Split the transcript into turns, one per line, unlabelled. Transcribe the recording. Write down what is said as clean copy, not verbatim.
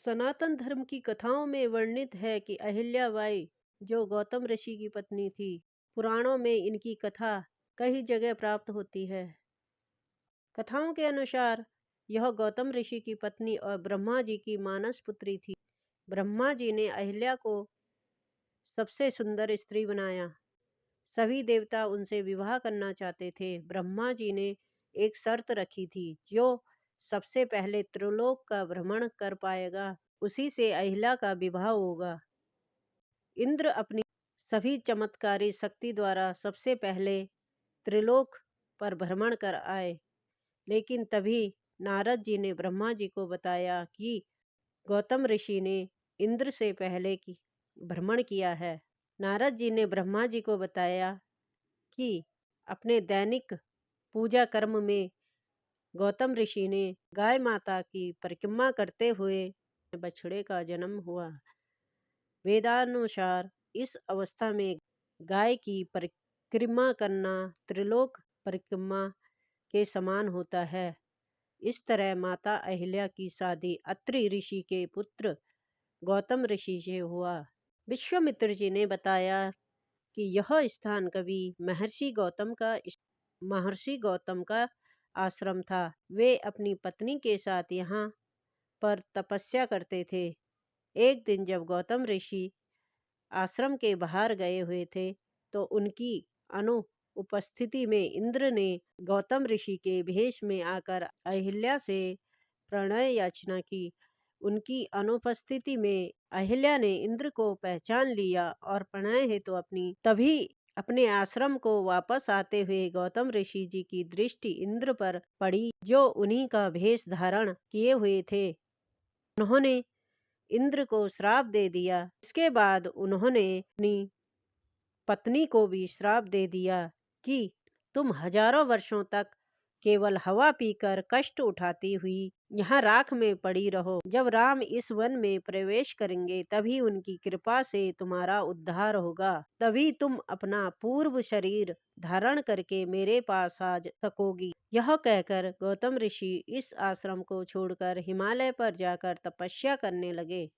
सनातन धर्म की कथाओं में वर्णित है कि अहिल्याबाई, जो गौतम ऋषि की पत्नी थी, पुराणों में इनकी कथा कई जगह प्राप्त होती है। कथाओं के अनुसार यह गौतम ऋषि की पत्नी और ब्रह्मा जी की मानस पुत्री थी। ब्रह्मा जी ने अहिल्या को सबसे सुंदर स्त्री बनाया। सभी देवता उनसे विवाह करना चाहते थे। ब्रह्मा जी ने एक शर्त रखी थी, जो सबसे पहले त्रिलोक का भ्रमण कर पाएगा उसी से अहिल्या का विवाह होगा। इंद्र अपनी सभी चमत्कारी शक्ति द्वारा सबसे पहले त्रिलोक पर भ्रमण कर आए, लेकिन तभी नारद जी ने ब्रह्मा जी को बताया कि गौतम ऋषि ने इंद्र से पहले की भ्रमण किया है। नारद जी ने ब्रह्मा जी को बताया कि अपने दैनिक पूजा कर्म में गौतम ऋषि ने गाय माता की परिक्रमा करते हुए बछड़े का जन्म हुआ। वेदानुसार इस अवस्था में गाय की परिक्रमा करना त्रिलोक परिक्रमा के समान होता है। इस तरह माता अहिल्या की शादी अत्रि ऋषि के पुत्र गौतम ऋषि से हुआ। विश्वामित्र जी ने बताया कि यह स्थान कभी महर्षि गौतम का आश्रम था। वे अपनी पत्नी के साथ यहाँ पर तपस्या करते थे। एक दिन जब गौतम ऋषि आश्रम के बाहर गए हुए थे, तो उनकी अनुपस्थिति में इंद्र ने गौतम ऋषि के भेष में आकर अहिल्या से प्रणय याचना की। उनकी अनुपस्थिति में अहिल्या ने इंद्र को पहचान लिया और प्रणय हेतु तभी अपने आश्रम को वापस आते हुए गौतम ऋषि जी की दृष्टि इंद्र पर पड़ी, जो उन्हीं का भेष धारण किए हुए थे। उन्होंने इंद्र को श्राप दे दिया। इसके बाद उन्होंने अपनी पत्नी को भी श्राप दे दिया कि तुम हजारों वर्षों तक केवल हवा पीकर कष्ट उठाती हुई यहाँ राख में पड़ी रहो। जब राम इस वन में प्रवेश करेंगे, तभी उनकी कृपा से तुम्हारा उद्धार होगा। तभी तुम अपना पूर्व शरीर धारण करके मेरे पास आ सकोगी। यह कहकर गौतम ऋषि इस आश्रम को छोड़कर हिमालय पर जाकर तपस्या करने लगे।